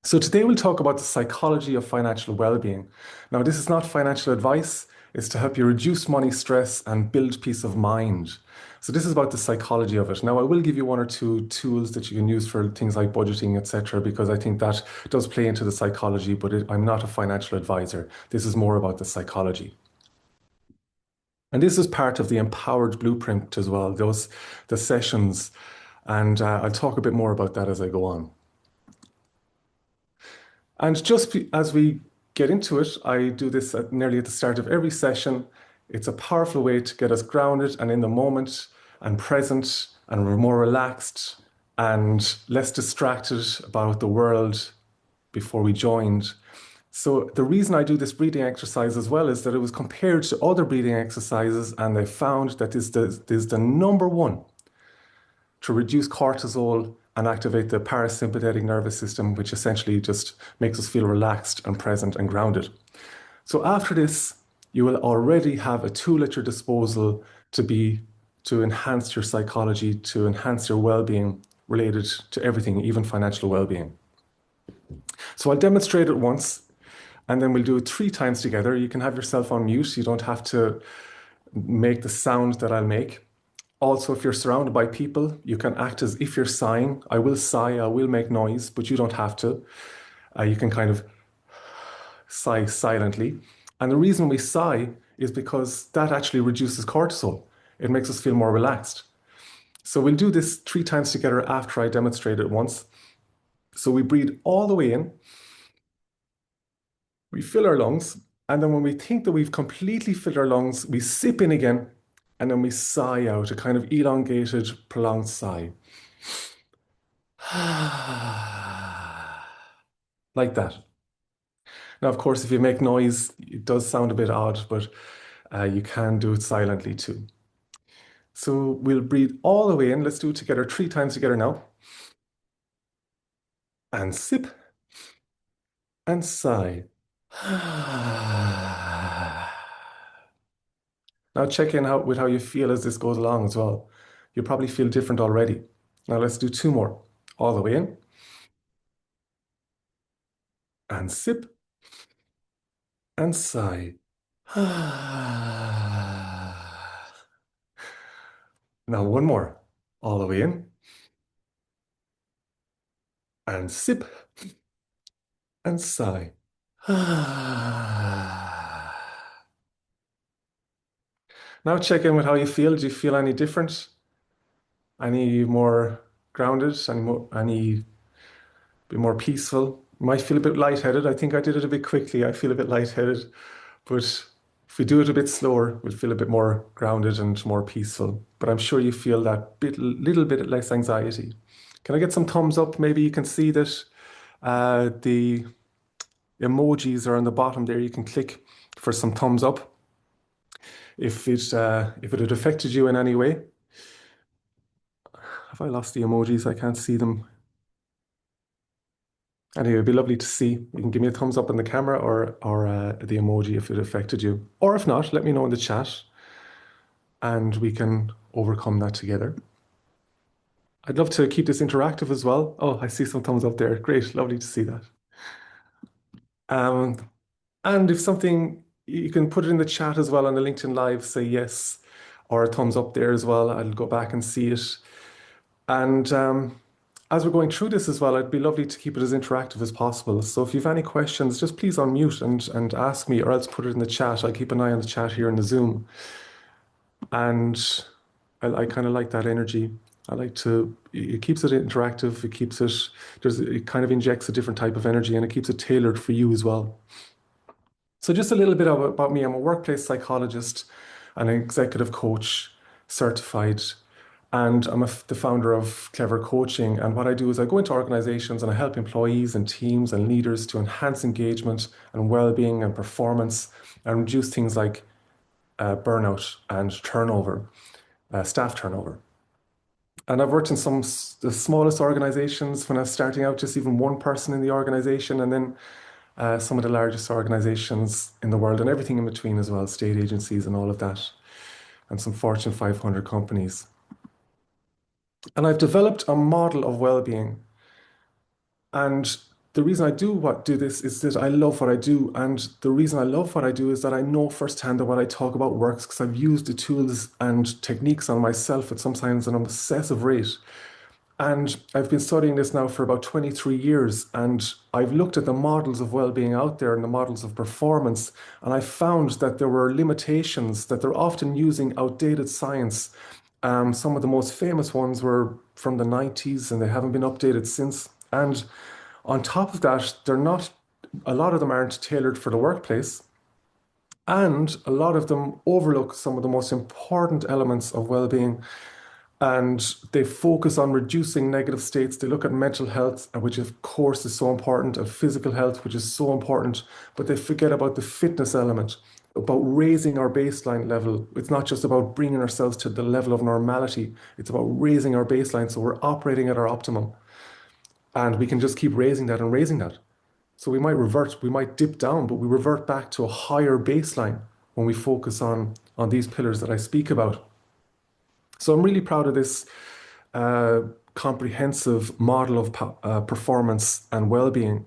So today we'll talk about the psychology of financial well-being. Now, this is not financial advice, it's to help you reduce money stress and build peace of mind. So this is about the psychology of it. Now, I will give you one or two tools that you can use for things like budgeting, etc., because I think that does play into the psychology, but I'm not a financial advisor. This is more about the psychology. And this is part of the empowered blueprint as well, the sessions. And I'll talk a bit more about that as I go on. And just as we get into it, I do this nearly at the start of every session. It's a powerful way to get us grounded and in the moment and present, and we're more relaxed and less distracted about the world before we joined. So the reason I do this breathing exercise as well is that it was compared to other breathing exercises, and they found that this is the number one to reduce cortisol and activate the parasympathetic nervous system, which essentially just makes us feel relaxed and present and grounded. So after this, you will already have a tool at your disposal to enhance your psychology, to enhance your well-being related to everything, even financial well-being. So I'll demonstrate it once, and then we'll do it 3 times together. You can have yourself on mute. You don't have to make the sound that I'll make. Also, if you're surrounded by people, you can act as if you're sighing. I will sigh, I will make noise, but you don't have to. You can kind of sigh silently. And the reason we sigh is because that actually reduces cortisol. It makes us feel more relaxed. So we'll do this 3 times together after I demonstrate it once. So we breathe all the way in. We fill our lungs. And then when we think that we've completely filled our lungs, we sip in again. And then we sigh out, a kind of elongated, prolonged sigh. Like that. Now, of course, if you make noise, it does sound a bit odd, but you can do it silently too. So we'll breathe all the way in. Let's do it together 3 times together now. And sip. And sigh. Now check in with how you feel as this goes along as well. You'll probably feel different already. Now let's do 2 more. All the way in. And sip. And sigh. Now 1 more. All the way in. And sip. And sigh. Now check in with how you feel. Do you feel any different? Any more grounded? Any bit more peaceful? You might feel a bit lightheaded. I think I did it a bit quickly. I feel a bit lightheaded. But if we do it a bit slower, we'll feel a bit more grounded and more peaceful. But I'm sure you feel that little bit less anxiety. Can I get some thumbs up? Maybe you can see that the emojis are on the bottom there. You can click for some thumbs up if it had affected you in any way. Have I lost the emojis? I can't see them. Anyway, it'd be lovely to see. You can give me a thumbs up on the camera or the emoji if it affected you. Or if not, let me know in the chat and we can overcome that together. I'd love to keep this interactive as well. Oh, I see some thumbs up there. Great, lovely to see that. And if something, you can put it in the chat as well on the LinkedIn Live, say yes, or a thumbs up there as well. I'll go back and see it. And as we're going through this as well, it'd be lovely to keep it as interactive as possible. So if you have any questions, just please unmute and ask me, or else put it in the chat. I'll keep an eye on the chat here in the Zoom. And I kind of like that energy. It keeps it interactive. It kind of injects a different type of energy, and it keeps it tailored for you as well. So just a little bit about me. I'm a workplace psychologist and an executive coach, certified, and I'm the founder of Clever Coaching. And what I do is I go into organizations and I help employees and teams and leaders to enhance engagement and well-being and performance and reduce things like burnout and turnover, staff turnover. And I've worked in the smallest organizations when I was starting out, just even 1 person in the organization, and then some of the largest organizations in the world and everything in between as well, state agencies and all of that, and some Fortune 500 companies. And I've developed a model of well-being. And the reason I do this is that I love what I do, and the reason I love what I do is that I know firsthand that what I talk about works because I've used the tools and techniques on myself at sometimes an obsessive rate. And I've been studying this now for about 23 years, and I've looked at the models of well-being out there and the models of performance, and I found that there were limitations, that they're often using outdated science. Some of the most famous ones were from the 90s, and they haven't been updated since. And on top of that, a lot of them aren't tailored for the workplace, and a lot of them overlook some of the most important elements of well-being, and they focus on reducing negative states. They look at mental health, which of course is so important, and physical health, which is so important, but they forget about the fitness element, about raising our baseline level. It's not just about bringing ourselves to the level of normality, it's about raising our baseline so we're operating at our optimum. And we can just keep raising that and raising that. So we might dip down, but we revert back to a higher baseline when we focus on these pillars that I speak about. So I'm really proud of this uh, comprehensive model of performance and well-being.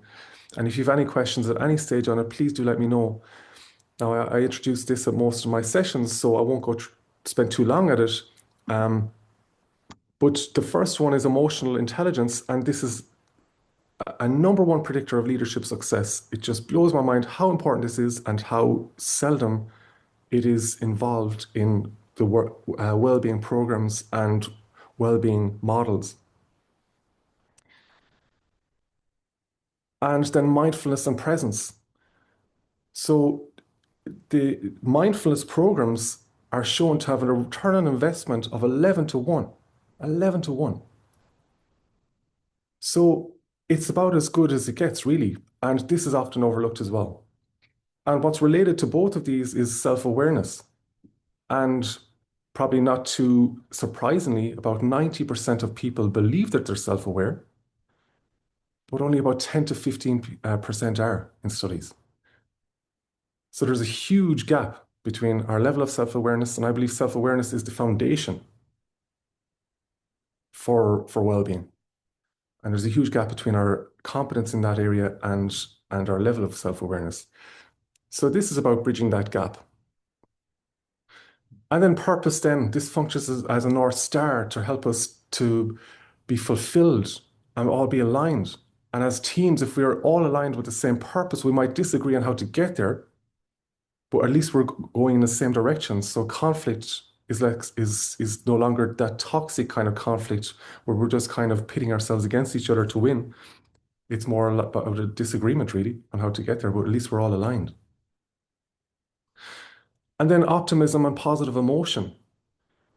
And if you have any questions at any stage on it, please do let me know. Now, I introduced this at most of my sessions, so I won't spend too long at it. Um, but the first one is emotional intelligence, and this is a number one predictor of leadership success. It just blows my mind how important this is and how seldom it is involved in the well-being programs and well-being models. And then mindfulness and presence. So the mindfulness programs are shown to have a return on investment of 11 to 1. 11 to 1. So it's about as good as it gets, really. And this is often overlooked as well. And what's related to both of these is self-awareness. And probably not too surprisingly, about 90% of people believe that they're self-aware, but only about 10 to 15% are in studies. So there's a huge gap between our level of self-awareness, and I believe self-awareness is the foundation for well-being. And there's a huge gap between our competence in that area and our level of self-awareness. So this is about bridging that gap. And then purpose then, this functions as a North Star to help us to be fulfilled and all be aligned. And as teams, if we are all aligned with the same purpose, we might disagree on how to get there, but at least we're going in the same direction. So conflict is no longer that toxic kind of conflict where we're just kind of pitting ourselves against each other to win. It's more about a disagreement really on how to get there, but at least we're all aligned. And then optimism and positive emotion.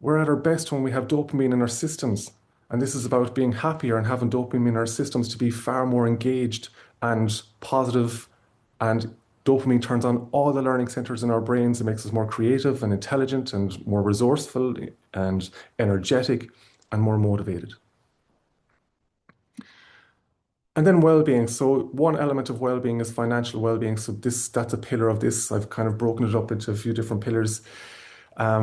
We're at our best when we have dopamine in our systems. And this is about being happier and having dopamine in our systems to be far more engaged and positive. And dopamine turns on all the learning centers in our brains. It makes us more creative and intelligent and more resourceful and energetic and more motivated. And then well-being. So one element of well-being is financial well-being. So that's a pillar of this. I've kind of broken it up into a few different pillars.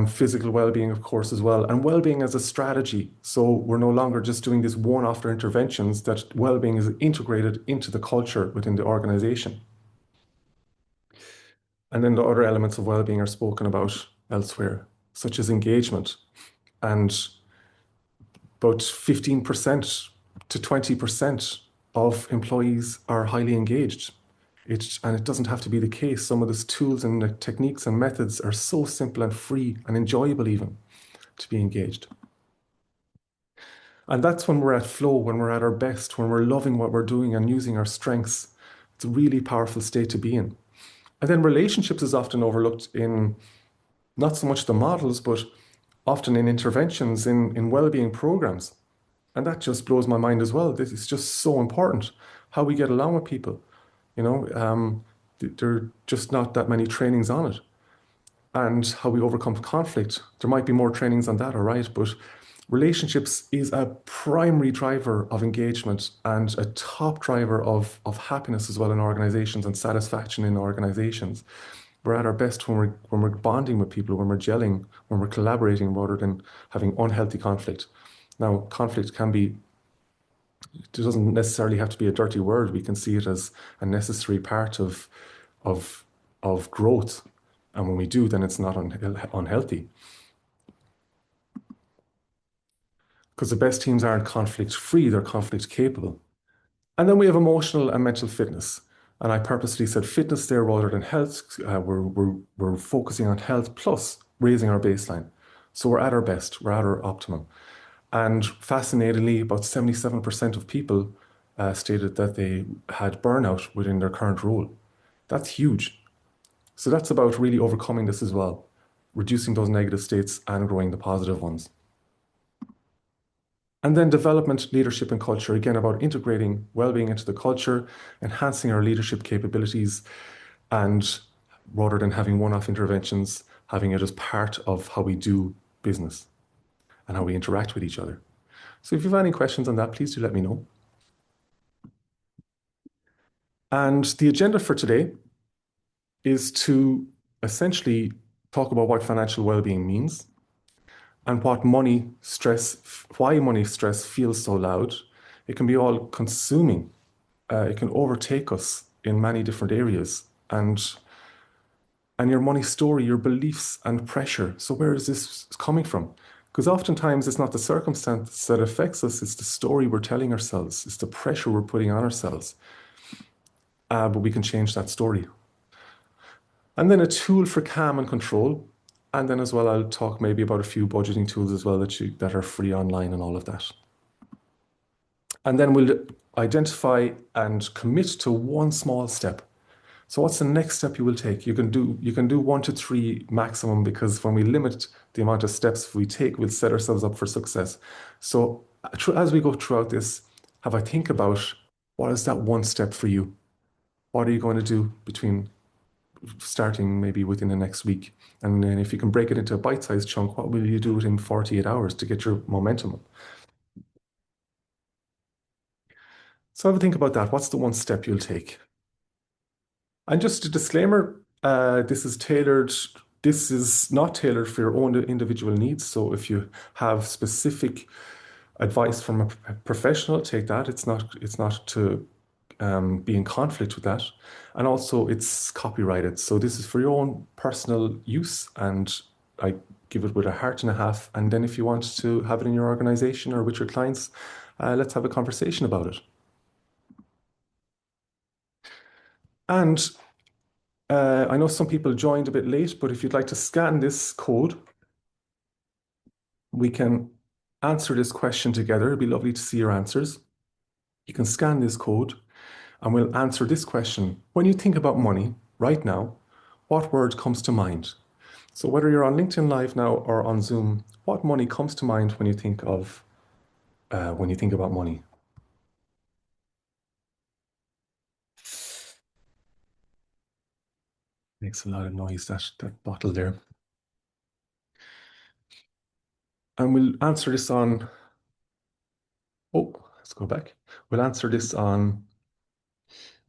Physical well-being, of course, as well, and well-being as a strategy. So we're no longer just doing this one-off interventions, that well-being is integrated into the culture within the organization. And then the other elements of well-being are spoken about elsewhere, such as engagement. And about 15% to 20% of employees are highly engaged. And it doesn't have to be the case. Some of these tools and the techniques and methods are so simple and free and enjoyable even to be engaged. And that's when we're at flow, when we're at our best, when we're loving what we're doing and using our strengths. It's a really powerful state to be in. And then relationships is often overlooked in not so much the models, but often in interventions in well-being programs. And that just blows my mind as well. This is just so important, how we get along with people. There are just not that many trainings on it. And how we overcome conflict. There might be more trainings on that, all right, but relationships is a primary driver of engagement and a top driver of happiness as well in organizations and satisfaction in organizations. We're at our best when we're bonding with people, when we're gelling, when we're collaborating rather than having unhealthy conflict. Now, conflict can be It doesn't necessarily have to be a dirty word. We can see it as a necessary part of of growth. And when we do, then it's not unhealthy. Because the best teams aren't conflict free, they're conflict capable. And then we have emotional and mental fitness. And I purposely said fitness there rather than health. We're focusing on health plus raising our baseline. So we're at our best, we're at our optimum. And fascinatingly, about 77% of people stated that they had burnout within their current role. That's huge. So that's about really overcoming this as well, reducing those negative states and growing the positive ones. And then development, leadership, and culture, again, about integrating well-being into the culture, enhancing our leadership capabilities, and rather than having one-off interventions, having it as part of how we do business and how we interact with each other. So if you have any questions on that, please do let me know. And the agenda for today is to essentially talk about what financial well-being means and what money stress, why money stress feels so loud. It can be all consuming. It can overtake us in many different areas. And your money story, your beliefs and pressure. So where is this coming from? Because oftentimes it's not the circumstance that affects us, it's the story we're telling ourselves, it's the pressure we're putting on ourselves. But we can change that story. And then a tool for calm and control. And then as well, I'll talk maybe about a few budgeting tools as well that are free online and all of that. And then we'll identify and commit to one small step. So what's the next step you will take? You can do 1 to 3 maximum, because when we limit the amount of steps we take, we'll set ourselves up for success. So as we go throughout this, have a think about what is that one step for you? What are you going to do between starting maybe within the next week? And then if you can break it into a bite-sized chunk, what will you do within 48 hours to get your momentum up? So have a think about that. What's the one step you'll take? And just a disclaimer, this is not tailored for your own individual needs. So if you have specific advice from a professional, take that. It's not to be in conflict with that. And also it's copyrighted. So this is for your own personal use, and I give it with a heart and a half. And then if you want to have it in your organization or with your clients, let's have a conversation about it. And I know some people joined a bit late, but if you'd like to scan this code, we can answer this question together. It'd be lovely to see your answers. You can scan this code and we'll answer this question. When you think about money right now, what word comes to mind? So whether you're on LinkedIn Live now or on Zoom, what money comes to mind when you think about money? Makes a lot of noise, that bottle there. And we'll answer this on, oh, let's go back. We'll answer this on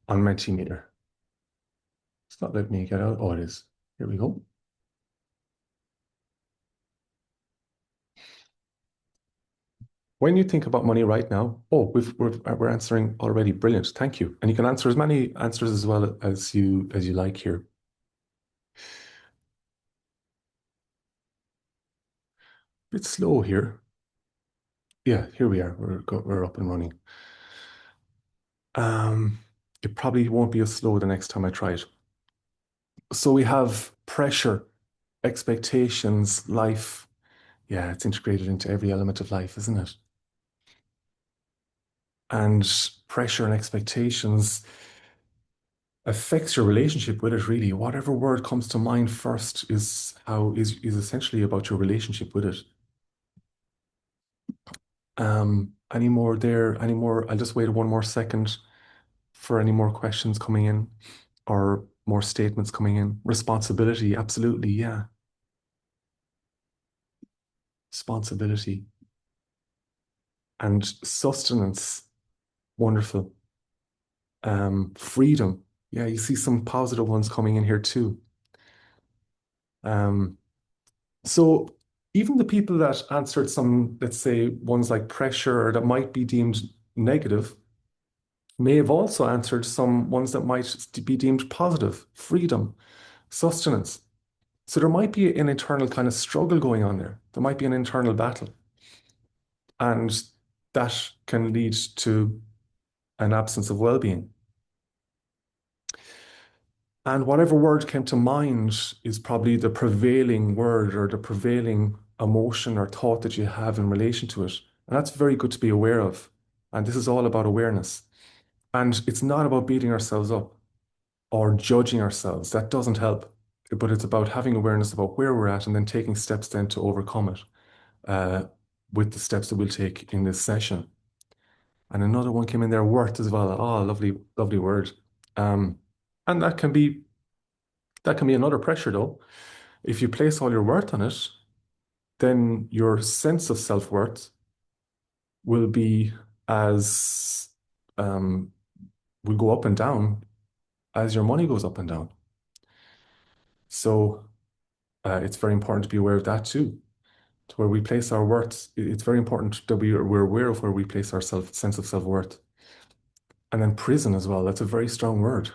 Mentimeter. It's not letting me get out. Oh, it is. Here we go. When you think about money right now, oh, we're answering already. Brilliant. Thank you. And you can answer as many answers as well as you like here. Bit slow here. Yeah, here we are. We're up and running. Um, it probably won't be as slow the next time I try it. So we have pressure, expectations, life. Yeah, it's integrated into every element of life, isn't it? And pressure and expectations affects your relationship with it, really. Whatever word comes to mind first is essentially about your relationship with it. Any more there? Any more? I'll just wait 1 more second for any more questions coming in or more statements coming in. Responsibility, absolutely, yeah. Responsibility and sustenance, wonderful. Freedom, yeah, you see some positive ones coming in here too. Um, So even the people that answered some, let's say, ones like pressure or that might be deemed negative may have also answered some ones that might be deemed positive: freedom, sustenance. So there might be an internal kind of struggle going on there. There might be an internal battle. And that can lead to an absence of well-being. And whatever word came to mind is probably the prevailing word or the prevailing emotion or thought that you have in relation to it. And that's very good to be aware of. And this is all about awareness. And it's not about beating ourselves up or judging ourselves. That doesn't help. But it's about having awareness about where we're at and then taking steps then to overcome it with the steps that we'll take in this session. And another one came in there, worth as well. Oh, lovely, lovely word. Um, and that can be another pressure though. If you place all your worth on it, then your sense of self-worth will be as um, will go up and down as your money goes up and down. So it's very important to be aware of that too. To where we place our worth, it's very important that we're aware of where we place our sense of self-worth. And then prison as well. That's a very strong word.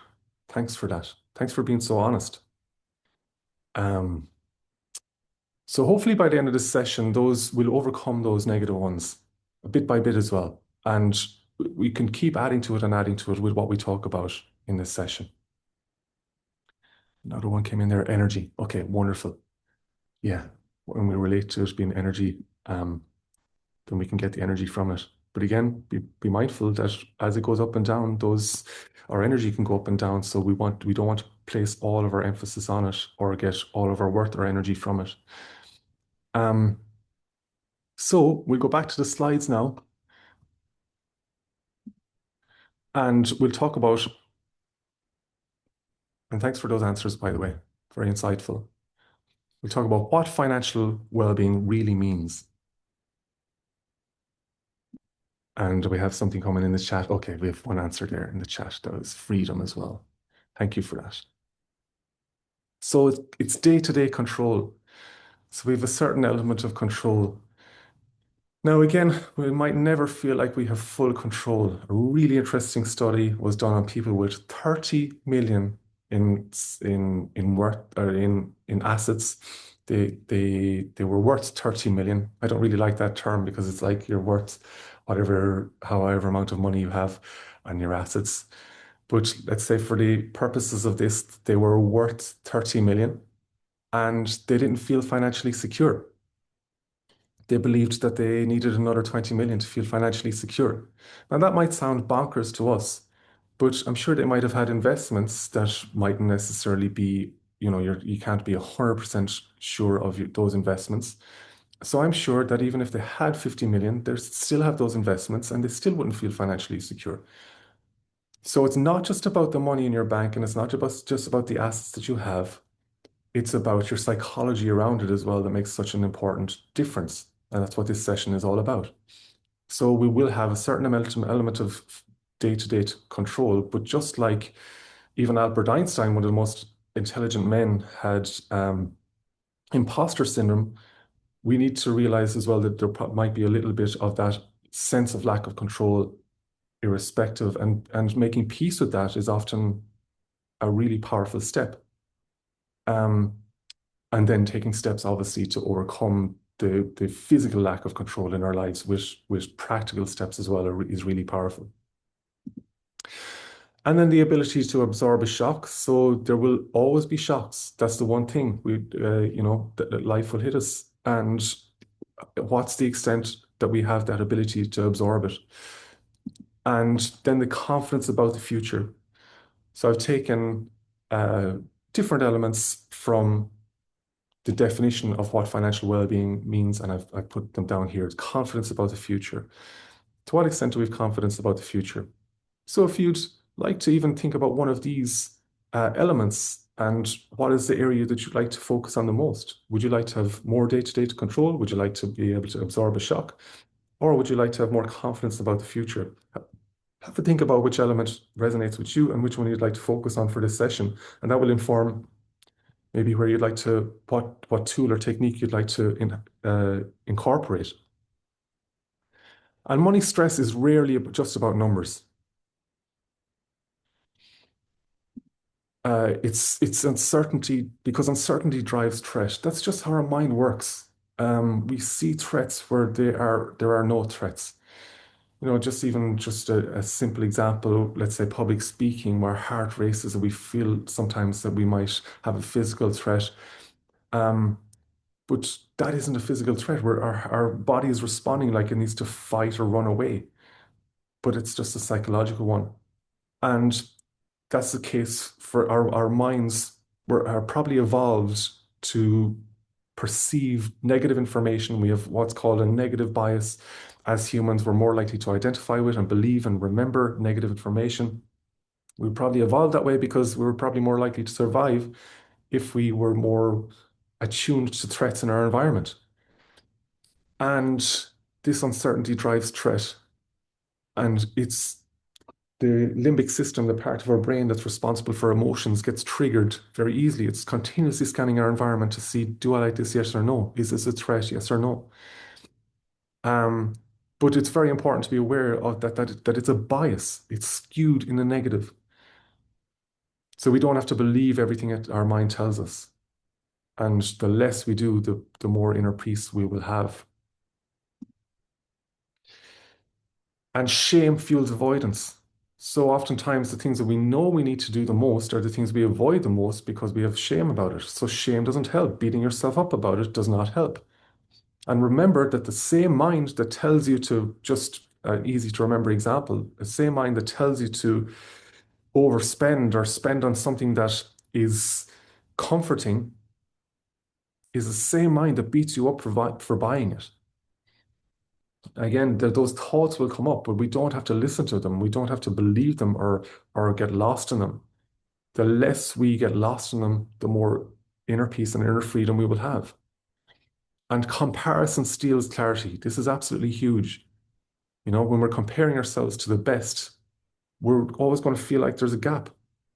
Thanks for that. Thanks for being so honest. Um, so hopefully by the end of this session, those will overcome those negative ones a bit by bit as well. And we can keep adding to it and adding to it with what we talk about in this session. Another one came in there, energy. Okay, wonderful. Yeah, when we relate to it being energy, then we can get the energy from it. But again, be mindful that as it goes up and down, our energy can go up and down. So we don't want to place all of our emphasis on it or get all of our worth or energy from it. So we'll go back to the slides now, and we'll talk about, and thanks for those answers, by the way, very insightful. We'll talk about what financial well-being really means. And we have something coming in the chat. Okay, we have one answer there in the chat. That was freedom as well. Thank you for that. So it's day-to-day control. So we have a certain element of control. Now, again, we might never feel like we have full control. A really interesting study was done on people with 30 million in worth or in assets. They were worth 30 million. I don't really like that term because it's like you're worth however amount of money you have on your assets. But let's say for the purposes of this, they were worth 30 million and they didn't feel financially secure. They believed that they needed another 20 million to feel financially secure. Now, that might sound bonkers to us, but I'm sure they might have had investments that mightn't necessarily be, you can't be 100% sure of those investments. So I'm sure that even if they had 50 million, they still have those investments and they still wouldn't feel financially secure. So it's not just about the money in your bank and it's not just about the assets that you have. It's about your psychology around it as well that makes such an important difference. And that's what this session is all about. So we will have a certain element of day-to-day control, but just like even Albert Einstein, one of the most intelligent men, had imposter syndrome, we need to realize as well that there might be a little bit of that sense of lack of control irrespective, and making peace with that is often a really powerful step. And then taking steps, obviously, to overcome the physical lack of control in our lives with practical steps as well is really powerful. And then the ability to absorb a shock. So there will always be shocks. That's the one thing that life will hit us. And what's the extent that we have that ability to absorb it? And then the confidence about the future. So I've taken different elements from the definition of what financial well-being means, and I've put them down here. It's confidence about the future. To what extent do we have confidence about the future? So if you'd like to even think about one of these elements and what is the area that you'd like to focus on the most? Would you like to have more day-to-day control? Would you like to be able to absorb a shock? Or would you like to have more confidence about the future? Have a think about which element resonates with you and which one you'd like to focus on for this session. And that will inform maybe where you'd like to, what tool or technique you'd like to incorporate. And money stress is rarely just about numbers. It's uncertainty because uncertainty drives threat. That's just how our mind works. We see threats where there are no threats. Just even just a simple example, let's say public speaking, where heart races and we feel sometimes that we might have a physical threat. Um, but that isn't a physical threat where our body is responding like it needs to fight or run away, but it's just a psychological one. And that's the case for our minds are probably evolved to perceive negative information. We have what's called a negative bias. As humans, we're more likely to identify with and believe and remember negative information. We probably evolved that way because we were probably more likely to survive if we were more attuned to threats in our environment. And this uncertainty drives threat. And it's the limbic system, the part of our brain that's responsible for emotions, gets triggered very easily. It's continuously scanning our environment to see, do I like this, yes or no? Is this a threat, yes or no? Um, but it's very important to be aware of that it's a bias. It's skewed in the negative. So we don't have to believe everything that our mind tells us. And the less we do, the more inner peace we will have. And shame fuels avoidance. So oftentimes the things that we know we need to do the most are the things we avoid the most because we have shame about it. So shame doesn't help. Beating yourself up about it does not help. And remember that the same mind that tells you to just easy to remember example, the same mind that tells you to overspend or spend on something that is comforting is the same mind that beats you up for buying it. Again, those thoughts will come up, but we don't have to listen to them. We don't have to believe them or get lost in them. The less we get lost in them, the more inner peace and inner freedom we will have. And comparison steals clarity. This is absolutely huge. When we're comparing ourselves to the best, we're always going to feel like there's a gap.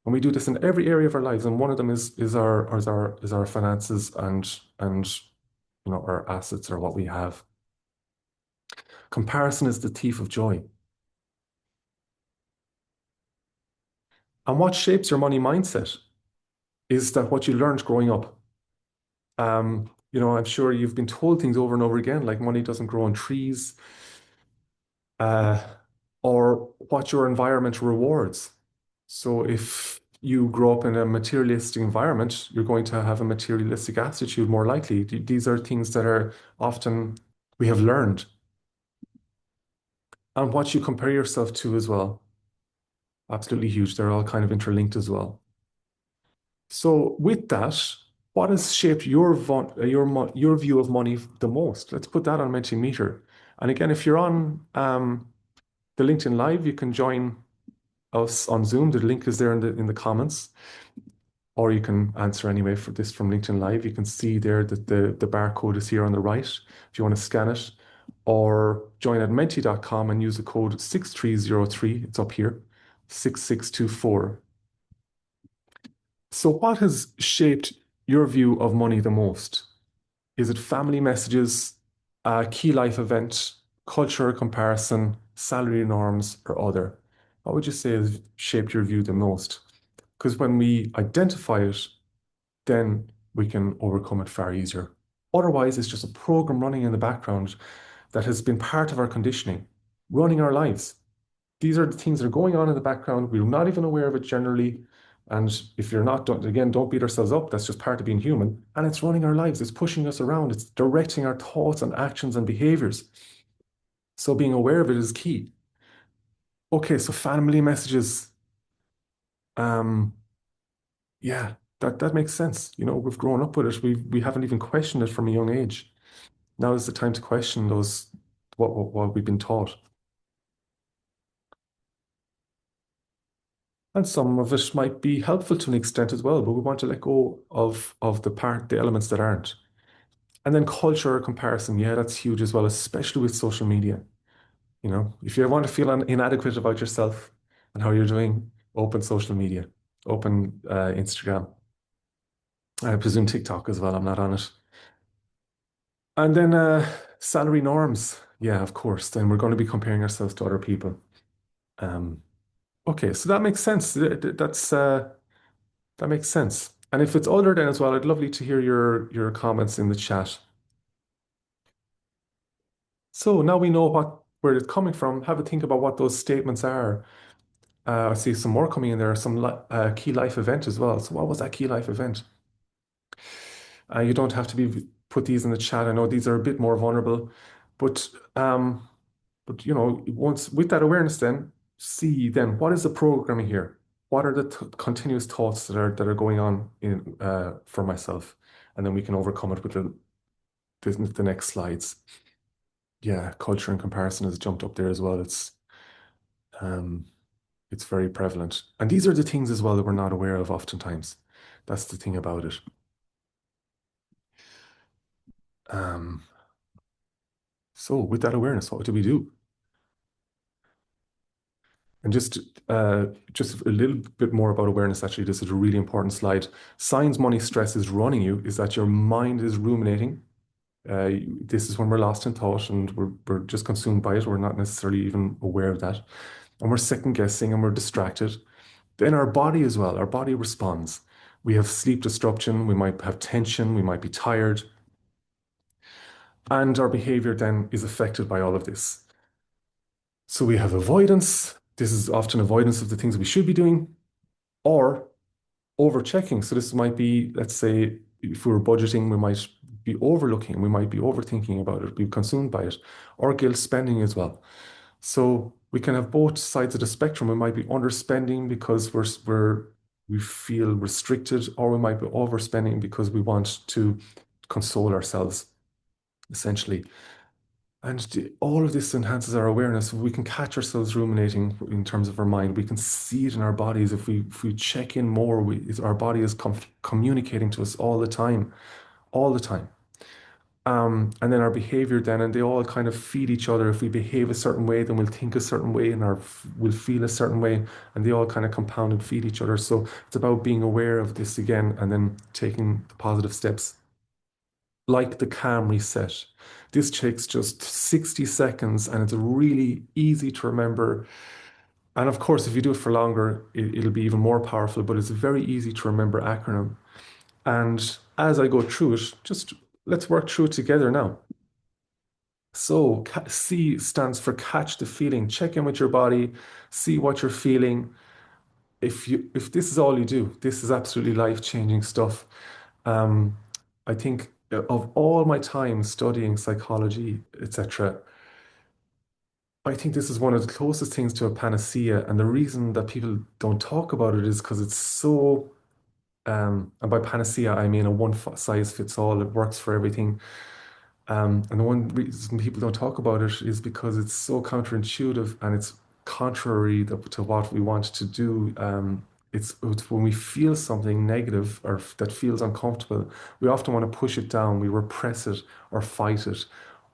And we do this in every area of our lives. And one of them is our finances and our assets or what we have. Comparison is the thief of joy. And what shapes your money mindset is that what you learned growing up. I'm sure you've been told things over and over again, like money doesn't grow on trees, uh, or what your environment rewards. So if you grow up in a materialistic environment, you're going to have a materialistic attitude more likely. These are things that are often we have learned. And what you compare yourself to as well. Absolutely huge. They're all kind of interlinked as well. So with that, what has shaped your view of money the most? Let's put that on Mentimeter. And again, if you're on the LinkedIn Live, you can join us on Zoom. The link is there in the comments, or you can answer anyway for this from LinkedIn Live. You can see there that the barcode is here on the right if you want to scan it, or join at menti.com and use the code 6303. It's up here, 6624. So what has shaped your view of money the most? Is it family messages, a key life event, cultural comparison, salary norms, or other? What would you say has shaped your view the most? Because when we identify it, then we can overcome it far easier. Otherwise, it's just a program running in the background that has been part of our conditioning, running our lives. These are the things that are going on in the background. We're not even aware of it generally. And if you're not, again, don't beat ourselves up. That's just part of being human. And it's running our lives. It's pushing us around. It's directing our thoughts and actions and behaviors. So being aware of it is key. Okay, so family messages. Um, yeah, that makes sense. We've grown up with it. We haven't even questioned it from a young age. Now is the time to question those what we've been taught. And some of it might be helpful to an extent as well, but we want to let go of the elements that aren't. And then culture comparison, yeah, that's huge as well, especially with social media. If you want to feel inadequate about yourself and how you're doing, open social media, open Instagram. I presume TikTok as well. I'm not on it. And then salary norms. Yeah, of course. Then we're going to be comparing ourselves to other people. Um, okay, so that makes sense. That makes sense. And if it's older then as well, I'd lovely to hear your comments in the chat. So now we know where it's coming from. Have a think about what those statements are. I see some more coming in there, some li key life event as well. So what was that key life event? You don't have to be put these in the chat. I know these are a bit more vulnerable, but um, once with that awareness, then see then what is the programming here? What are the t continuous thoughts that are going on in for myself, and then we can overcome it with the next slides. Yeah, culture and comparison has jumped up there as well. Um, it's very prevalent, and these are the things as well that we're not aware of oftentimes. That's the thing about it. Um, so with that awareness, what do we do? And just a little bit more about awareness, actually, this is a really important slide. Signs money stress is running you is that your mind is ruminating. This is when we're lost in thought and we're just consumed by it. We're not necessarily even aware of that. And we're second guessing and we're distracted. Then our body as well, our body responds. We have sleep disruption, we might have tension, we might be tired, and our behavior then is affected by all of this. So we have avoidance. This is often avoidance of the things we should be doing, or overchecking. So this might be, let's say, if we were budgeting, we might be overlooking, we might be overthinking about it, be consumed by it, or guilt spending as well. So we can have both sides of the spectrum. We might be underspending because we feel restricted, or we might be overspending because we want to console ourselves, essentially. And all of this enhances our awareness. We can catch ourselves ruminating in terms of our mind. We can see it in our bodies. If we check in more, our body is communicating to us all the time, all the time. And then our behavior then, and they all kind of feed each other. If we behave a certain way, then we'll think a certain way and we'll feel a certain way, and they all kind of compound and feed each other. So it's about being aware of this again and then taking the positive steps, like the calm reset. This takes just 60 seconds and it's really easy to remember. And of course, if you do it for longer, it'll be even more powerful, but it's a very easy to remember acronym. And as I go through it, just let's work through it together now. So C stands for catch the feeling. Check in with your body, see what you're feeling. If this is all you do, this is absolutely life-changing stuff. Um, I think of all my time studying psychology, etc., I think this is one of the closest things to a panacea. And the reason that people don't talk about it is because it's so, and by panacea, I mean a one size fits all. It works for everything. And the one reason people don't talk about it is because it's so counterintuitive and it's contrary to what we want to do. It's when we feel something negative or that feels uncomfortable, we often want to push it down. We repress it or fight it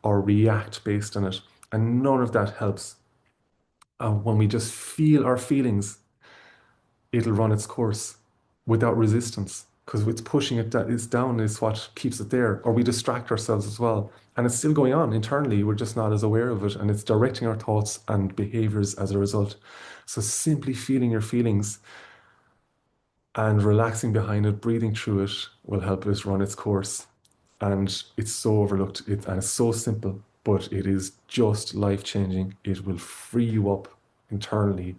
or react based on it. And none of that helps. When we just feel our feelings, it'll run its course without resistance because it's pushing it is down is what keeps it there, or we distract ourselves as well. And it's still going on internally. We're just not as aware of it, and it's directing our thoughts and behaviors as a result. So simply feeling your feelings and relaxing behind it, breathing through it will help it run its course. And it's so overlooked, and it's so simple, but it is just life-changing. It will free you up internally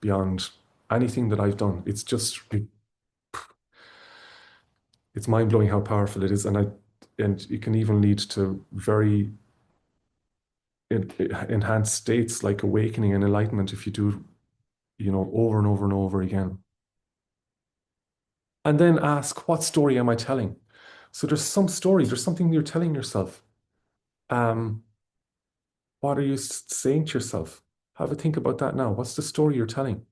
beyond anything that I've done. It's mind-blowing how powerful it is, and it can even lead to very enhanced states like awakening and enlightenment if you do, over and over and over again. And then ask, what story am I telling? So there's some story, there's something you're telling yourself. Um, what are you saying to yourself? Have a think about that now. What's the story you're telling?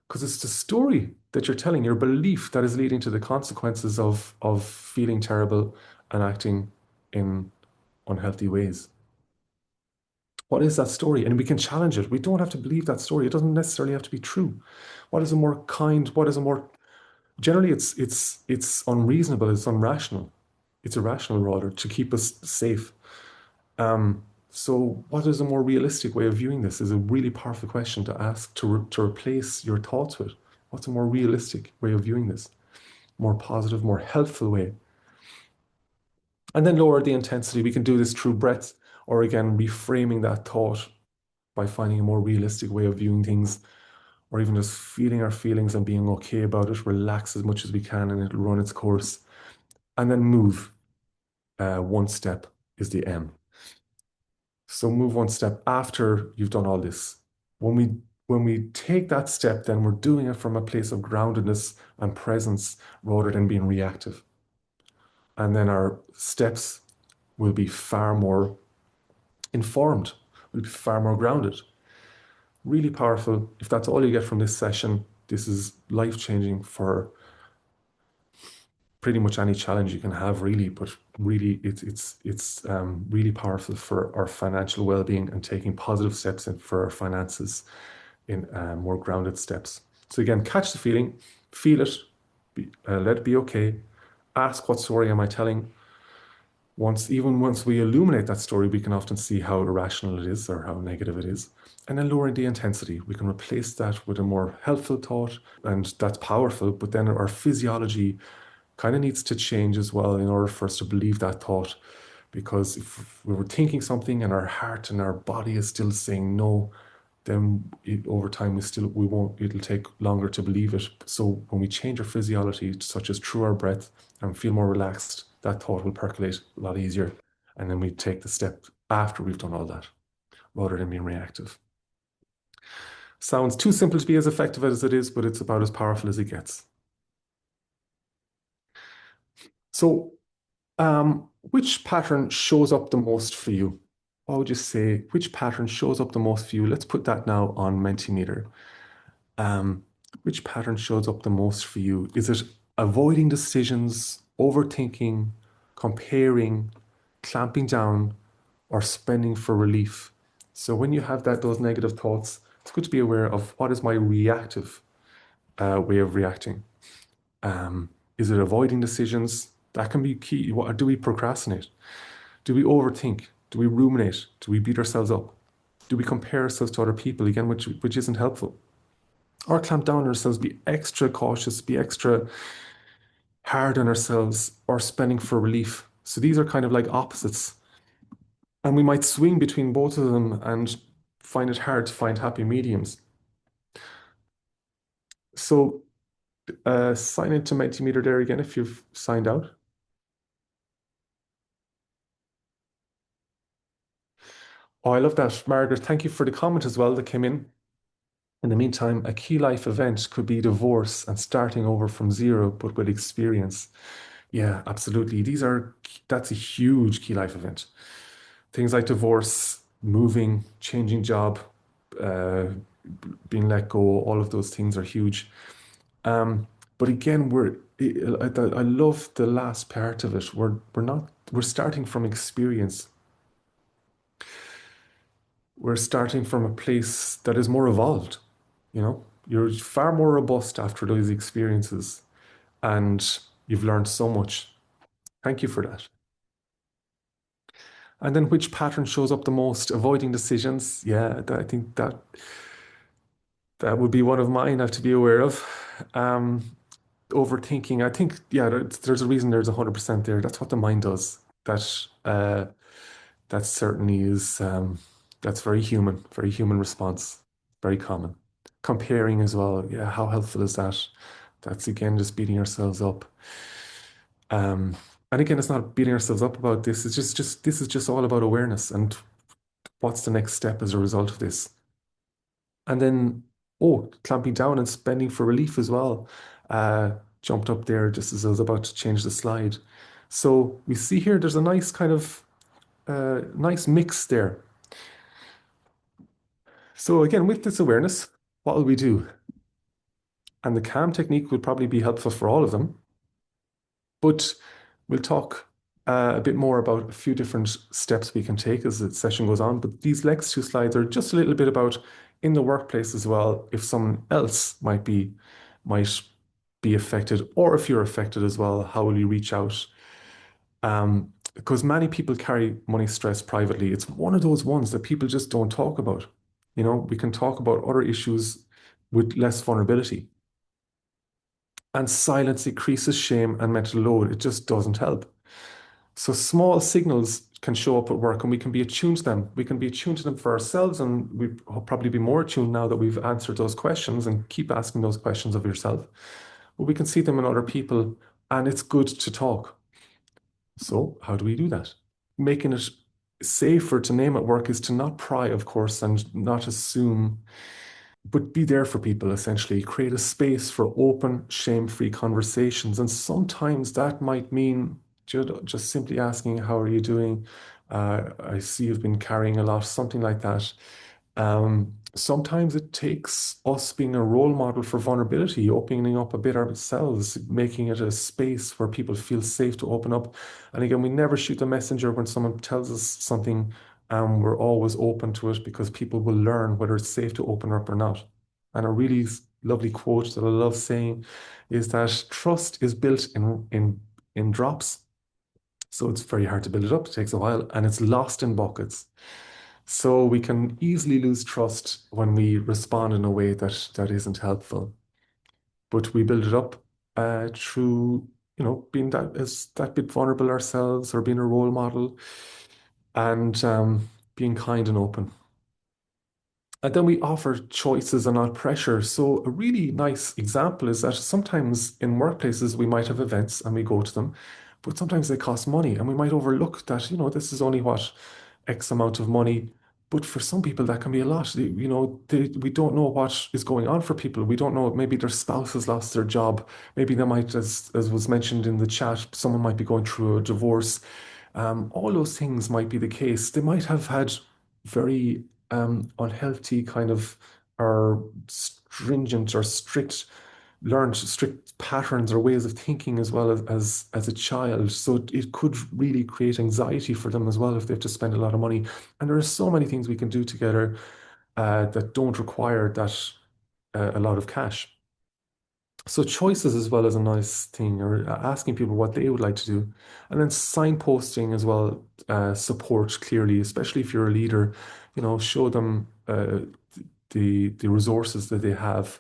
Because it's the story that you're telling, your belief that is leading to the consequences of feeling terrible and acting in unhealthy ways. What is that story? And we can challenge it. We don't have to believe that story. It doesn't necessarily have to be true. What is a more kind, what is a more generally it's unreasonable, it's irrational rather to keep us safe. So, what is a more realistic way of viewing this? Is a really powerful question to ask to replace your thoughts with. What's a more realistic way of viewing this? More positive, more helpful way. And then lower the intensity. We can do this through breath, or again, reframing that thought by finding a more realistic way of viewing things, or even just feeling our feelings and being okay about it. Relax as much as we can, and it'll run its course. And then move. One step is the M. So move one step after you've done all this. When we when we take that step, then we're doing it from a place of groundedness and presence rather than being reactive. And then our steps will be far more informed, will be far more grounded. Really powerful. If that's all you get from this session, this is life-changing for pretty much any challenge you can have, really. But really, it's really powerful for our financial well-being and taking positive steps in for our finances in more grounded steps. So again, catch the feeling, feel it, let it be okay. Ask, what story am I telling? Once we illuminate that story, we can often see how irrational it is or how negative it is. And then lowering the intensity, we can replace that with a more helpful thought, and that's powerful. But then our physiology kind of needs to change as well in order for us to believe that thought. Because if we were thinking something and our heart and our body is still saying no, then over time we won't, it'll take longer to believe it. So when we change our physiology, such as through our breath, and feel more relaxed, that thought will percolate a lot easier. And then we take the step after we've done all that, rather than being reactive. Sounds too simple to be as effective as it is, but it's about as powerful as it gets. So, which pattern shows up the most for you? What would you say? Which pattern shows up the most for you? Let's put that now on Mentimeter. Um, which pattern shows up the most for you? Is it avoiding decisions, overthinking, comparing, clamping down, or spending for relief? So when you have those negative thoughts, it's good to be aware of what is my reactive way of reacting. Is it avoiding decisions? That can be key. Do we procrastinate? Do we overthink? Do we ruminate? Do we beat ourselves up? Do we compare ourselves to other people again, which isn't helpful? Or clamp down on ourselves, be extra cautious, be extra hard on ourselves, or spending for relief. So these are kind of like opposites. And we might swing between both of them and find it hard to find happy mediums. So sign into Mentimeter there again if you've signed out. Oh, I love that, Margaret. Thank you for the comment as well that came in. In the meantime, a key life event could be divorce and starting over from zero, but with experience. Yeah, absolutely. That's a huge key life event. Things like divorce, moving, changing job, uh, being let go, all of those things are huge. But again, I love the last part of it. We're starting from experience. We're starting from a place that is more evolved. You're far more robust after those experiences, and you've learned so much. Thank you for that. And then which pattern shows up the most? Avoiding decisions. Yeah, I think that would be one of mine I have to be aware of. Overthinking. I think, yeah, there's a reason there's 100% there. That's what the mind does. That certainly is, that's very human response, very common. Comparing as well. Yeah, how helpful is that? That's again just beating ourselves up. Um, and again, it's not beating ourselves up about this. It's just this is just all about awareness and what's the next step as a result of this. And then, oh, clamping down and spending for relief as well. Uh, Jumped up there just as I was about to change the slide. So we see here there's a nice kind of nice mix there. So again, with this awareness, what will we do? And the calm technique will probably be helpful for all of them. But we'll talk a bit more about a few different steps we can take as the session goes on. But these next two slides are just a little bit about in the workplace as well, if someone else might be affected, or if you're affected as well, how will you reach out? because many people carry money stress privately. It's one of those ones that people just don't talk about. We can talk about other issues with less vulnerability. And silence increases shame and mental load. It just doesn't help. So small signals can show up at work and we can be attuned to them. We can be attuned to them for ourselves, and we'll probably be more attuned now that we've answered those questions and keep asking those questions of yourself. But we can see them in other people, and it's good to talk. So how do we do that? Making it safer to name at work is to not pry, of course, and not assume, but be there for people essentially. Create a space for open, shame-free conversations. And sometimes that might mean just simply asking, how are you doing? I see you've been carrying a lot, something like that. Sometimes it takes us being a role model for vulnerability, opening up a bit ourselves, making it a space where people feel safe to open up. And again, we never shoot the messenger when someone tells us something. We're always open to it because people will learn whether it's safe to open up or not. And a really lovely quote that I love saying is that trust is built in drops. So it's very hard to build it up. It takes a while, and it's lost in buckets. So we can easily lose trust when we respond in a way that isn't helpful. But we build it up through, being that bit vulnerable ourselves, or being a role model, and being kind and open. And then we offer choices and not pressure. So a really nice example is that sometimes in workplaces we might have events and we go to them, but sometimes they cost money and we might overlook that, this is only what X amount of money. But for some people that can be a lot. We don't know what is going on for people. We don't know, maybe their spouse has lost their job. Maybe they might, as was mentioned in the chat, someone might be going through a divorce. All those things might be the case. They might have had very unhealthy kind of, or stringent or learned strict patterns or ways of thinking as well as a child. So it could really create anxiety for them as well if they have to spend a lot of money. And there are so many things we can do together that don't require that a lot of cash. So choices as well as a nice thing, or asking people what they would like to do, and then signposting as well. Support clearly, especially if you're a leader. Show them the resources that they have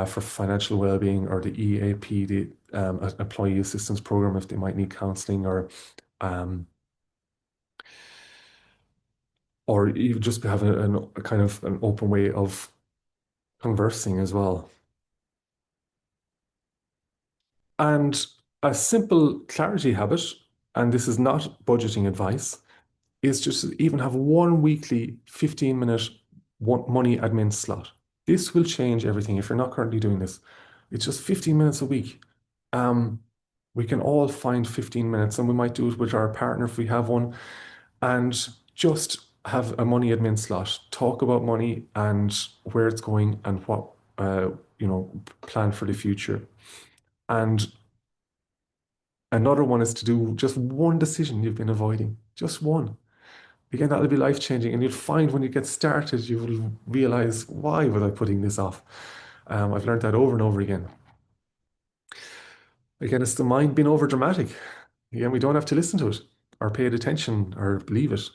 for financial well-being, or the EAP, the Employee Assistance Program, if they might need counseling, um, or you just have a kind of an open way of conversing as well. And a simple clarity habit, and this is not budgeting advice, is just to even have one weekly 15-minute money admin slot. This will change everything if you're not currently doing this. It's just 15 minutes a week. Um, we can all find 15 minutes, and we might do it with our partner if we have one, and just have a money admin slot. Talk about money and where it's going and what, plan for the future. And another one is to do just one decision you've been avoiding, just one. Again, that'll be life changing. And you'll find when you get started, you will realize, why was I putting this off? I've learned that over and over again. Again, it's the mind being over dramatic. Again, we don't have to listen to it or pay it attention or believe it.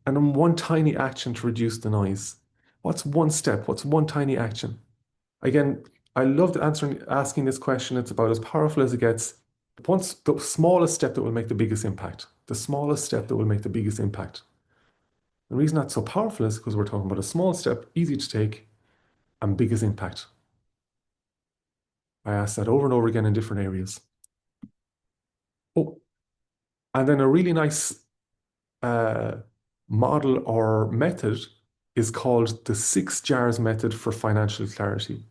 And then one tiny action to reduce the noise. What's one step? What's one tiny action? Again, I loved asking this question. It's about as powerful as it gets. Once the smallest step that will make the biggest impact. The smallest step that will make the biggest impact. The reason that's so powerful is because we're talking about a small step, easy to take, and biggest impact. I ask that over and over again in different areas. Oh, and then a really nice uh, model or method is called the 6 jars method for financial clarity.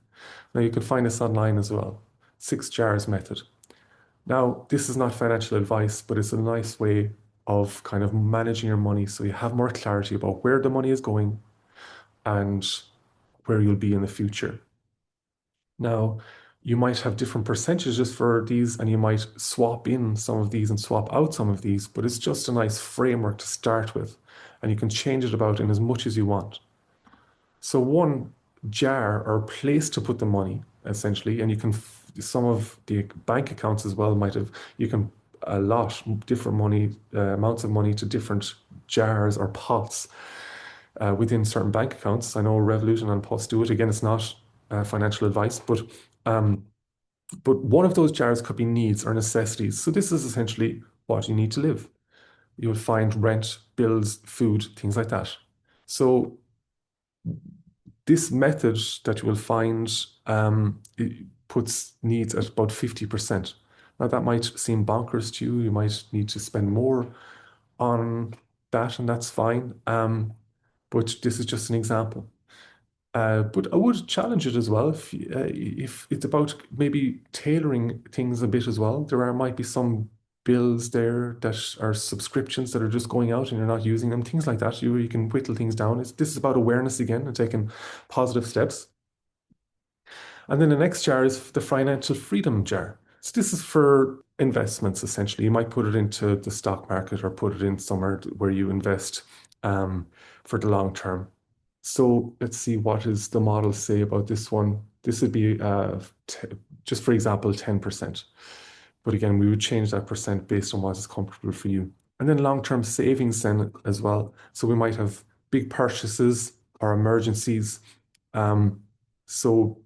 Now you can find this online as well. 6 jars method. Now, this is not financial advice, but it's a nice way of kind of managing your money so you have more clarity about where the money is going and where you'll be in the future. Now, you might have different percentages for these, and you might swap in some of these and swap out some of these, but it's just a nice framework to start with, and you can change it about in as much as you want. So one jar or place to put the money, essentially, and you can, some of the bank accounts as well might have, you can a lot, different money, amounts of money to different jars or pots within certain bank accounts. I know Revolution and Post do it. Again, it's not financial advice, um, but one of those jars could be needs or necessities. So this is essentially what you need to live. You will find rent, bills, food, things like that. So this method that you will find it puts needs at about 50%. Now that might seem bonkers to you. You might need to spend more on that, and that's fine. But this is just an example. But I would challenge it as well if it's about maybe tailoring things a bit as well. Might be some bills there that are subscriptions that are just going out and you're not using them, things like that. You can whittle things down. This is about awareness again and taking positive steps. And then the next jar is the financial freedom jar. So this is for investments essentially. You might put it into the stock market or put it in somewhere where you invest for the long term. So let's see, what does the model say about this one? This would be just for example 10%. But again, we would change that percent based on what is comfortable for you. And then long-term savings then as well. So we might have big purchases or emergencies. Um, so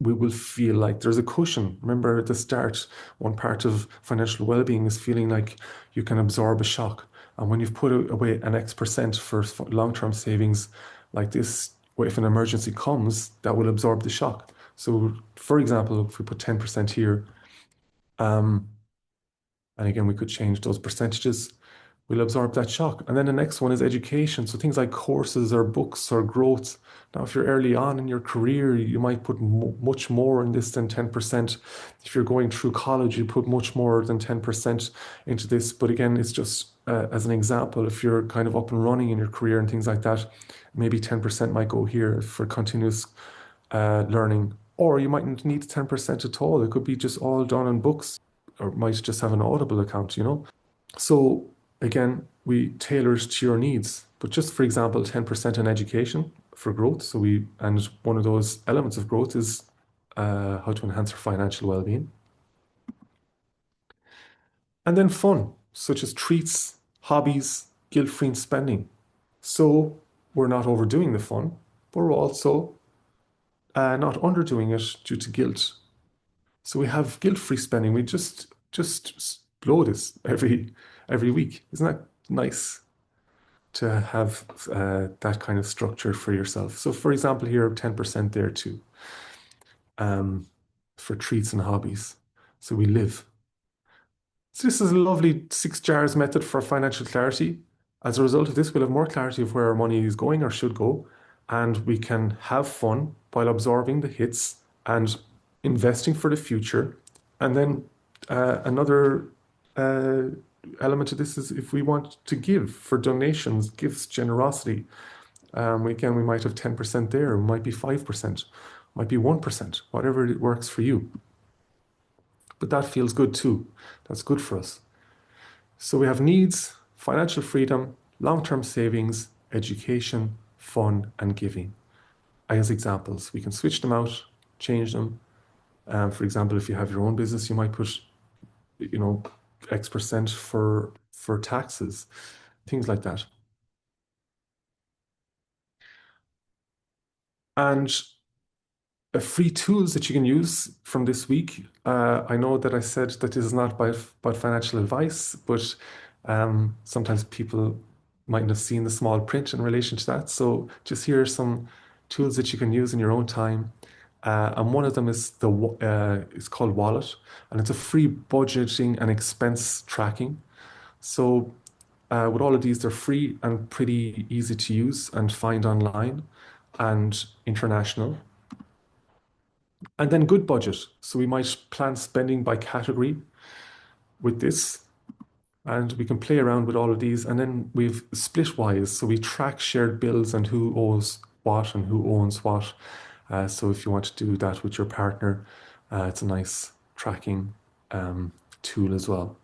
we will feel like there's a cushion. Remember at the start, one part of financial well-being is feeling like you can absorb a shock. And when you've put away an X percent for long-term savings like this, if an emergency comes, that will absorb the shock. So, for example, if we put 10% here, um, and again, we could change those percentages. We'll absorb that shock. And then the next one is education. So things like courses or books or growth. Now, if you're early on in your career, you might put much more in this than 10%. If you're going through college, you put much more than 10% into this. But again, it's just as an example, if you're kind of up and running in your career and things like that, maybe 10% might go here for continuous learning. Or you mightn't need 10% at all. It could be just all done on books or might just have an Audible account. So again, we tailor it to your needs. But just for example, 10% on education for growth. And one of those elements of growth is how to enhance our financial well-being. And then fun, such as treats, hobbies, guilt-free spending. So we're not overdoing the fun, but we're also not underdoing it due to guilt. So we have guilt-free spending. We just blow this every week. Isn't that nice to have that kind of structure for yourself? So for example, here 10% there too, um, for treats and hobbies. So we live. So this is a lovely 6 jars method for financial clarity. As a result of this, we'll have more clarity of where our money is going or should go, and we can have fun while absorbing the hits and investing for the future. And then another uh, element of this is if we want to give for donations, gifts, generosity. We might have 10% there, it might be 5%, might be 1%, whatever it works for you. But that feels good too. That's good for us. So we have needs, financial freedom, long-term savings, education, fun, and giving. As examples, we can switch them out, change them. For example, if you have your own business, you might put, you know, X% for taxes, things like that. And free tools that you can use from this week. I know that I said that this is not about financial advice, but sometimes people mightn't have seen the small print in relation to that. So just here are some tools that you can use in your own time. And one of them is it's called Wallet, and it's a free budgeting and expense tracking. So with all of these, they're free and pretty easy to use and find online and international. And then good budget. So we might plan spending by category with this, and we can play around with all of these. And then we've Splitwise. So we track shared bills and who owes what and who owns what. So if you want to do that with your partner, it's a nice tracking tool as well.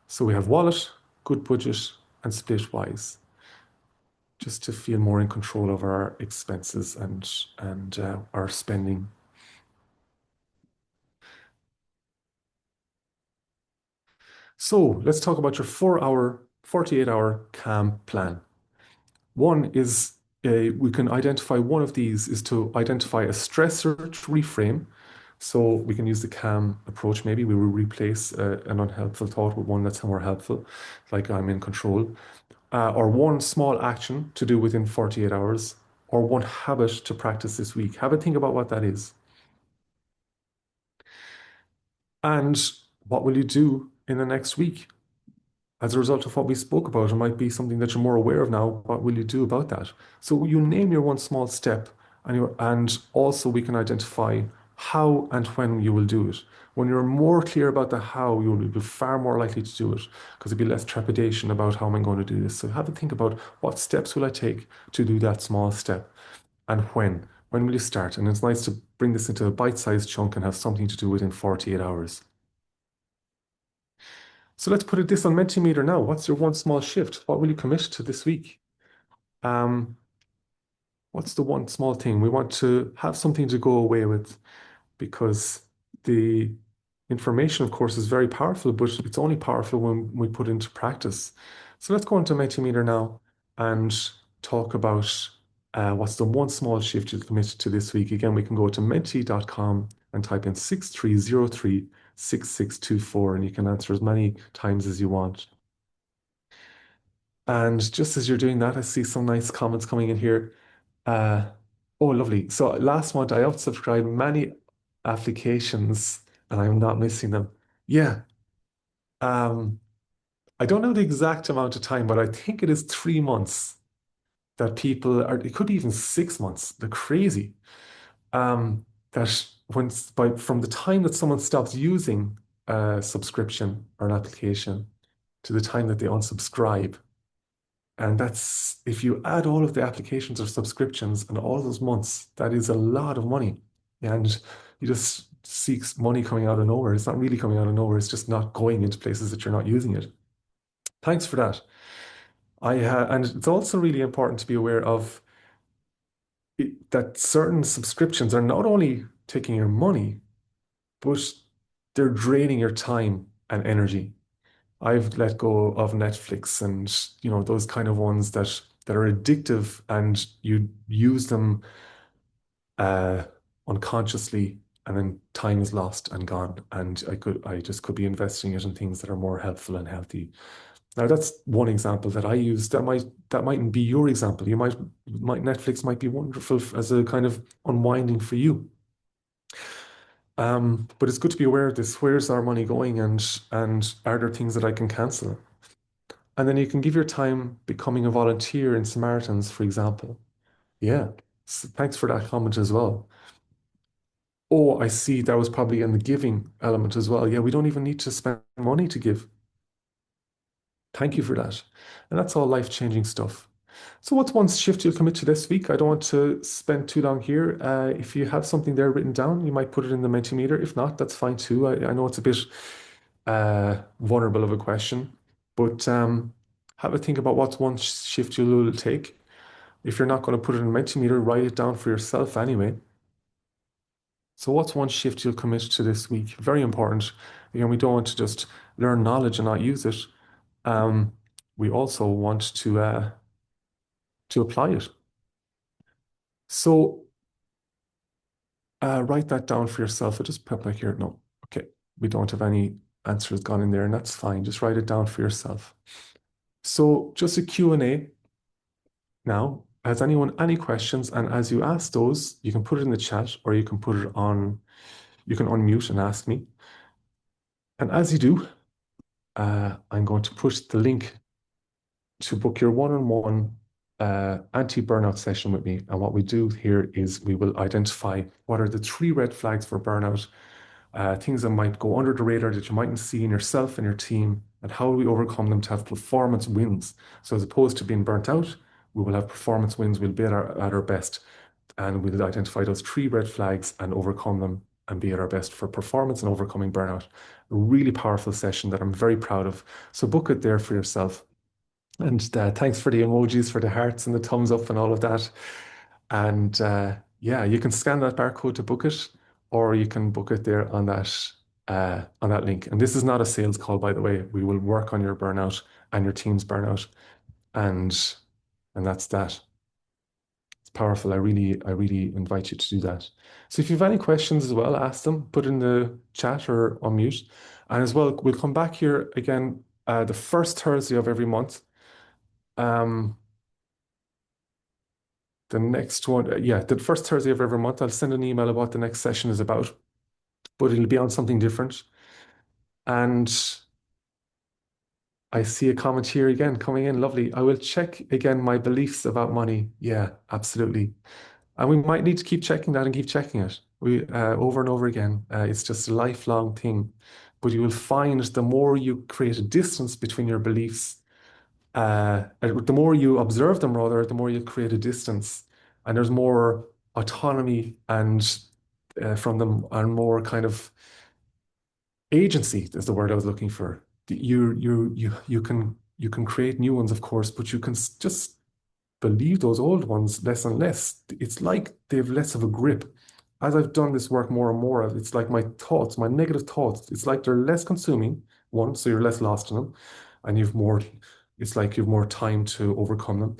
So we have Wallet, good budget, and Splitwise, just to feel more in control of our expenses and our spending. So let's talk about your 4 hour, 48-hour calm plan. One is we can identify one of these is to identify a stressor to reframe. So we can use the calm approach. Maybe we will replace an unhelpful thought with one that's more helpful, like I'm in control, or one small action to do within 48 hours, or one habit to practice this week. Have a think about what that is. And what will you do in the next week? As a result of what we spoke about, it might be something that you're more aware of now. What will you do about that? So you name your one small step, and also we can identify how and when you will do it. When you're more clear about the how, you will be far more likely to do it because there'll be less trepidation about how am I going to do this. So have a think about what steps will I take to do that small step and when. When will you start? And it's nice to bring this into a bite-sized chunk and have something to do within 48 hours. So let's put this on Mentimeter now. What's your one small shift? What will you commit to this week? Um, what's the one small thing? We want to have something to go away with because the information, of course, is very powerful, but it's only powerful when we put it into practice. So let's go into Mentimeter now and talk about what's the one small shift you'll commit to this week. Again, we can go to menti.com and type in 6303 6624, and you can answer as many times as you want. And just as you're doing that, I see some nice comments coming in here. Uh, oh, lovely. So last month I unsubscribed many applications and I'm not missing them. Yeah. Um, I don't know the exact amount of time, but I think it is 3 months that people are, it could be even 6 months. They're crazy. That from the time that someone stops using a subscription or an application to the time that they unsubscribe. And that's, if you add all of the applications or subscriptions and all those months, that is a lot of money. And you just see money coming out of nowhere. It's not really coming out of nowhere. It's just not going into places that you're not using it. Thanks for that. And it's also really important to be aware of that certain subscriptions are not only taking your money, but they're draining your time and energy. I've let go of Netflix and those kind of ones that are addictive and you use them uh, unconsciously and then time is lost and gone and I just could be investing it in things that are more helpful and healthy. Now that's one example that I use. That mightn't be your example. Might Netflix might be wonderful as a kind of unwinding for you. But it's good to be aware of this. Where's our money going and are there things that I can cancel? And then you can give your time becoming a volunteer in Samaritans, for example. Yeah. Thanks for that comment as well. Oh, I see that was probably in the giving element as well. Yeah, we don't even need to spend money to give. Thank you for that. And that's all life-changing stuff. So what's one shift you'll commit to this week? I don't want to spend too long here. If you have something there written down, you might put it in the Mentimeter. If not, that's fine too. I know it's a bit vulnerable of a question, but have a think about what's one shift you'll take. If you're not going to put it in Mentimeter, write it down for yourself anyway. So what's one shift you'll commit to this week? Very important. Again, we don't want to just learn knowledge and not use it. Um, we also want to apply it. So write that down for yourself. I just put back here. No, okay. We don't have any answers gone in there, and that's fine. Just write it down for yourself. So just a Q&A now. Has anyone any questions? And as you ask those, you can put it in the chat or you can put it on, you can unmute and ask me. And as you do, I'm going to push the link to book your one-on-one anti-burnout session with me. And what we do here is we will identify what are the 3 red flags for burnout, things that might go under the radar that you mightn't see in yourself and your team, and how we overcome them to have performance wins. So as opposed to being burnt out, we will have performance wins. We'll be at our best, and we'll identify those 3 red flags and overcome them and be at our best for performance and overcoming burnout. A really powerful session that I'm very proud of. So book it there for yourself. And thanks for the emojis, for the hearts and the thumbs up and all of that. And yeah, you can scan that barcode to book it, or you can book it there on that on that link. And this is not a sales call, by the way. We will work on your burnout and your team's burnout, and that's that. It's powerful. I really invite you to do that. So if you have any questions as well, ask them, put in the chat or unmute. And as well, we'll come back here again the first Thursday of every month. Um, the next one, yeah, the first Thursday of every month, I'll send an email about what the next session is about, but it'll be on something different. And I see a comment here again coming in. Lovely. I will check again my beliefs about money. Yeah, absolutely. And we might need to keep checking that and keep checking it. We over and over again. It's just a lifelong thing. But you will find the more you create a distance between your beliefs, the more you observe them, rather, the more you create a distance, and there's more autonomy and from them, and more kind of agency is the word I was looking for. You can create new ones, of course, but you can just believe those old ones less and less. It's like they have less of a grip. As I've done this work more and more, it's like my thoughts, my negative thoughts, it's like they're less consuming, one, so you're less lost in them, and you've more, it's like you've more time to overcome them.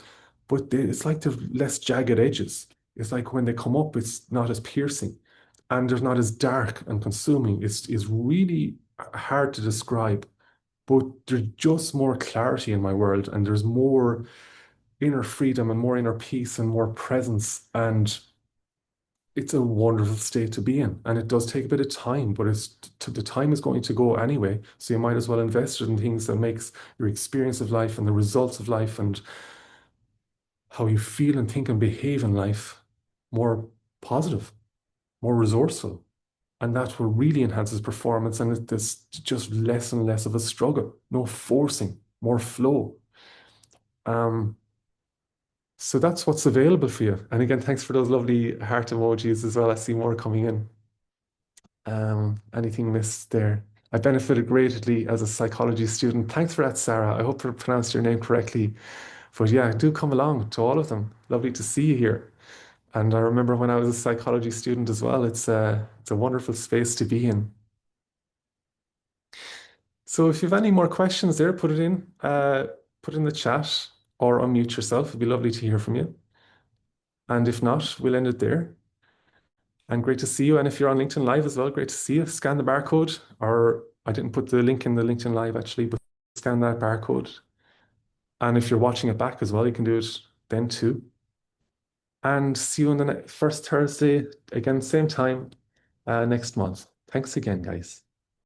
But it's like they've less jagged edges. It's like when they come up, it's not as piercing and they're not as dark and consuming. It's really hard to describe, but there's just more clarity in my world, and there's more inner freedom and more inner peace and more presence. And it's a wonderful state to be in. And it does take a bit of time, but the time is going to go anyway. So you might as well invest it in things that makes your experience of life and the results of life and how you feel and think and behave in life more positive, more resourceful. And that's what really enhances performance. And it's just less and less of a struggle, no forcing, more flow. Um, So that's what's available for you. And again, thanks for those lovely heart emojis as well. I see more coming in. Anything missed there? I benefited greatly as a psychology student. Thanks for that, Sarah. I hope I pronounced your name correctly. But yeah, do come along to all of them. Lovely to see you here. And I remember when I was a psychology student as well. It's a wonderful space to be in. So if you have any more questions there, put in the chat or unmute yourself. It'd be lovely to hear from you. And if not, we'll end it there. And great to see you. And if you're on LinkedIn Live as well, great to see you. Scan the barcode, or I didn't put the link in the LinkedIn Live actually, but scan that barcode. And if you're watching it back as well, you can do it then too. And see you on the first Thursday, again, same time next month. Thanks again, guys.